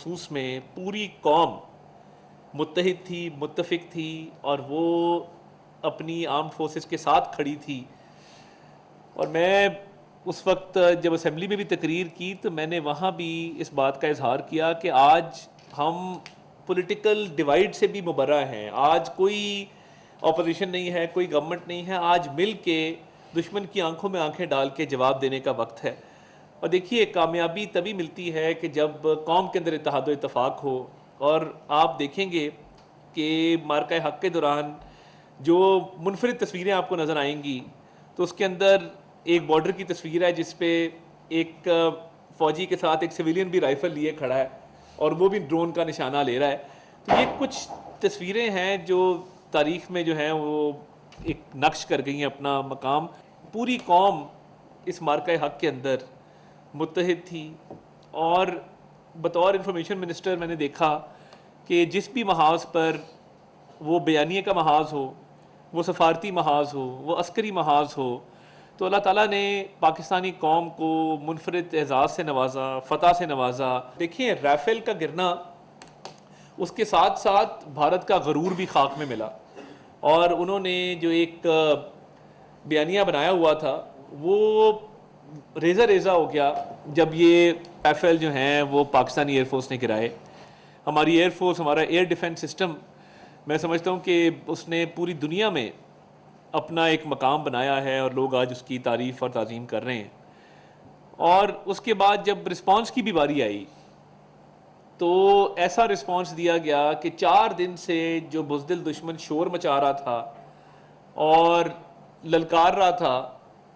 مخصوص میں پوری قوم متحد تھی، متفق تھی، اور وہ اپنی آرمڈ فورسز کے ساتھ کھڑی تھی. اور میں اس وقت جب اسمبلی میں بھی تقریر کی تو میں نے وہاں بھی اس بات کا اظہار کیا کہ آج ہم پولیٹیکل ڈیوائیڈ سے بھی مبرہ ہیں. آج کوئی اپوزیشن نہیں ہے، کوئی گورنمنٹ نہیں ہے، آج مل کے دشمن کی آنکھوں میں آنکھیں ڈال کے جواب دینے کا وقت ہے. اور دیکھیے کامیابی تبھی ملتی ہے کہ جب قوم کے اندر اتحاد و اتفاق ہو. اور آپ دیکھیں گے کہ مارکہ حق کے دوران جو منفرد تصویریں آپ کو نظر آئیں گی تو اس کے اندر ایک بارڈر کی تصویر ہے جس پہ ایک فوجی کے ساتھ ایک سویلین بھی رائفل لیے کھڑا ہے اور وہ بھی ڈرون کا نشانہ لے رہا ہے. تو یہ کچھ تصویریں ہیں جو تاریخ میں جو ہیں وہ ایک نقش کر گئی ہیں اپنا مقام. پوری قوم اس مارکہ حق کے اندر متحد تھی. اور بطور انفارمیشن منسٹر میں نے دیکھا کہ جس بھی محاذ پر وہ بیانیے کا محاذ ہو، وہ سفارتی محاذ ہو، وہ عسکری محاذ ہو، تو اللہ تعالیٰ نے پاکستانی قوم کو منفرد اعزاز سے نوازا، فتح سے نوازا. دیکھیں رائفل کا گرنا اس کے ساتھ ساتھ بھارت کا غرور بھی خاک میں ملا. اور انہوں نے جو ایک بیانیہ بنایا ہوا تھا وہ ریزہ ریزہ ہو گیا جب یہ رائفل جو ہیں وہ پاکستانی ایئر فورس نے گرائے. ہماری ایئر فورس، ہمارا ایئر ڈیفنس سسٹم، میں سمجھتا ہوں کہ اس نے پوری دنیا میں اپنا ایک مقام بنایا ہے اور لوگ آج اس کی تعریف اور تعظیم کر رہے ہیں. اور اس کے بعد جب رسپانس کی بھی باری آئی تو ایسا رسپانس دیا گیا کہ 4 دن سے جو بزدل دشمن شور مچا رہا تھا اور للکار رہا تھا،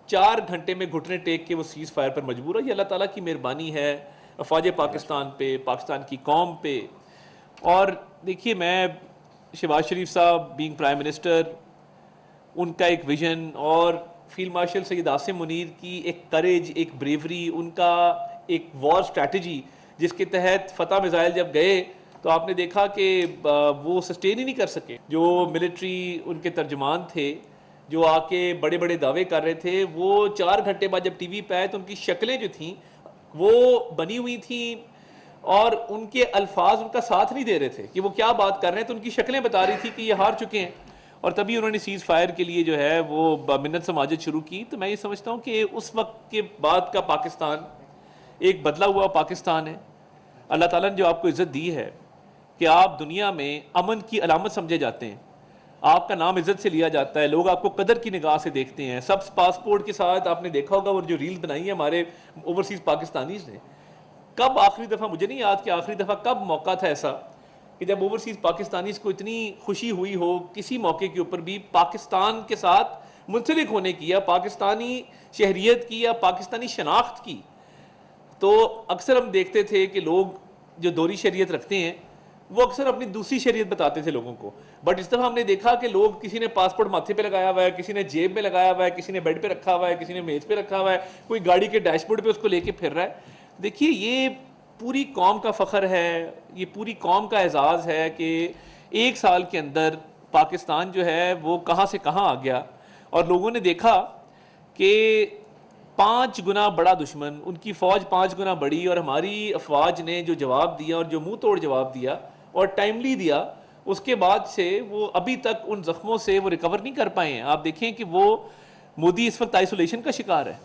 4 گھنٹے میں گھٹنے ٹیک کے وہ سیز فائر پر مجبور ہے. یہ اللہ تعالیٰ کی مہربانی ہے افواج پاکستان پہ، پاکستان کی قوم پہ. اور دیکھیے میں شہباز شریف صاحب بینگ پرائم منسٹر، ان کا ایک ویژن، اور فیلڈ مارشل سید عاصم منیر کی ایک کریج، ایک بریوری، ان کا ایک وار اسٹریٹجی جس کے تحت فتح میزائل جب گئے تو آپ نے دیکھا کہ وہ سسٹین ہی نہیں کر سکے. جو ملٹری ان کے ترجمان تھے جو آ کے بڑے بڑے دعوے کر رہے تھے، وہ 4 گھنٹے بعد جب ٹی وی پہ آئے تو ان کی شکلیں جو تھیں وہ بنی ہوئی تھیں اور ان کے الفاظ ان کا ساتھ نہیں دے رہے تھے کہ وہ کیا بات کر رہے ہیں. تو ان کی شکلیں بتا رہی تھی کہ یہ ہار چکے ہیں. اور تبھی انہوں نے سیز فائر کے لیے جو ہے وہ منت سماجت شروع کی. تو میں یہ سمجھتا ہوں کہ اس وقت کے بعد کا پاکستان ایک بدلا ہوا پاکستان ہے. اللہ تعالیٰ نے جو آپ کو عزت دی ہے کہ آپ دنیا میں امن کی علامت سمجھے جاتے ہیں، آپ کا نام عزت سے لیا جاتا ہے، لوگ آپ کو قدر کی نگاہ سے دیکھتے ہیں. سب پاسپورٹ کے ساتھ آپ نے دیکھا ہوگا وہ جو ریلز بنائی ہیں ہمارے اوورسیز پاکستانیز نے. کب آخری دفعہ، مجھے نہیں یاد کہ آخری دفعہ کب موقع تھا ایسا کہ جب اوورسیز پاکستانیز کو اتنی خوشی ہوئی ہو کسی موقع کے اوپر بھی پاکستان کے ساتھ منسلک ہونے کی یا پاکستانی شہریت کی یا پاکستانی شناخت کی. تو اکثر ہم دیکھتے تھے کہ لوگ جو دوہری شہریت رکھتے ہیں وہ اکثر اپنی دوسری شہریت بتاتے تھے لوگوں کو. بٹ اس دفعہ ہم نے دیکھا کہ لوگ، کسی نے پاسپورٹ ماتھے پہ لگایا ہوا ہے، کسی نے جیب میں لگایا ہوا ہے، کسی نے بیڈ پہ رکھا ہوا ہے، کسی نے میز پہ رکھا ہوا ہے، کوئی گاڑی کے ڈیش بورڈ پہ اس کو لے کے پھر رہا ہے. دیکھیے یہ پوری قوم کا فخر ہے، یہ پوری قوم کا اعزاز ہے کہ 1 سال کے اندر پاکستان جو ہے وہ کہاں سے کہاں آ گیا. اور لوگوں نے دیکھا کہ 5 گنا بڑا دشمن، ان کی فوج 5 گنا بڑی، اور ہماری افواج نے جو جواب دیا اور جو منہ توڑ جواب دیا اور ٹائملی دیا، اس کے بعد سے وہ ابھی تک ان زخموں سے وہ ریکور نہیں کر پائے ہیں. آپ دیکھیں کہ وہ مودی اس وقت آئسولیشن کا شکار ہے.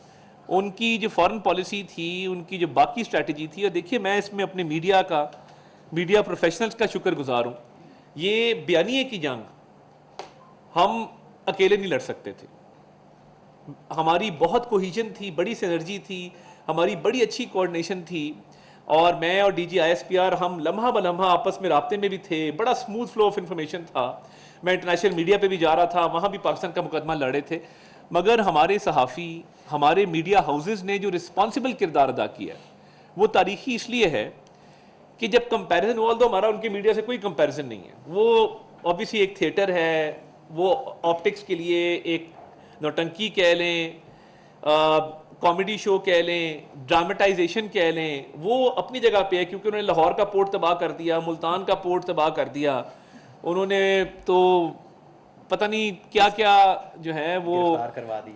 ان کی جو فارن پالیسی تھی، ان کی جو باقی اسٹریٹجی تھی، اور دیکھیے میں اس میں اپنے میڈیا پروفیشنلز کا شکر گزار ہوں. یہ بیانیے کی جنگ ہم اکیلے نہیں لڑ سکتے تھے. ہماری بہت کوہیجن تھی، بڑی سینرجی تھی، ہماری بڑی اچھی کوارڈینیشن تھی. اور میں اور D G I S P R ہم لمحہ بلمحہ آپس میں رابطے میں بھی تھے. بڑا سموتھ فلو آف انفارمیشن تھا. میں انٹرنیشنل میڈیا پہ بھی جا رہا تھا، وہاں بھی پاکستان کا مقدمہ لڑ رہے تھے. مگر ہمارے صحافی، ہمارے میڈیا ہاؤسز نے جو رسپانسبل کردار ادا کیا ہے وہ تاریخی اس لیے ہے کہ جب کمپیریزن ہوا، تو ہمارا ان کی میڈیا سے کوئی کمپیریزن نہیں ہے. وہ obviously ایک تھیٹر ہے، وہ آپٹکس کے لیے ایک نوٹنکی کہہ لیں، کامیڈی شو کہہ لیں، ڈرامٹائزیشن کہہ لیں، وہ اپنی جگہ پہ ہے. کیونکہ انہوں نے لاہور کا پورٹ تباہ کر دیا، ملتان کا پورٹ تباہ کر دیا، انہوں نے تو پتہ نہیں کیا کیا جو ہے وہ،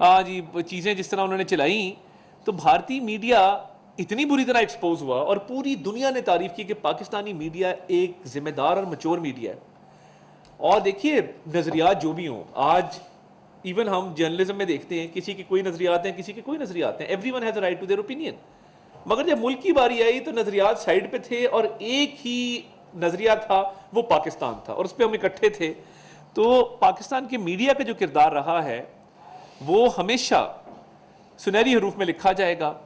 ہاں جی، چیزیں جس طرح انہوں نے چلائیں. تو بھارتی میڈیا اتنی بری طرح ایکسپوز ہوا اور پوری دنیا نے تعریف کی کہ پاکستانی میڈیا ایک ذمہ دار اور مچور میڈیا ہے. اور دیکھیے نظریات جو بھی ہوں, آج ایون ہم جرنلزم میں دیکھتے ہیں کسی کے کوئی نظریات ہیں, کسی کے کوئی نظریات ہیں, everyone has a right to their opinion. مگر جب ملک کی باری آئی تو نظریات سائڈ پہ تھے اور ایک ہی نظریہ تھا, وہ پاکستان تھا, اور اس پہ ہم اکٹھے تھے. تو پاکستان کے میڈیا کا جو کردار رہا ہے وہ ہمیشہ سنہری حروف میں لکھا جائے گا.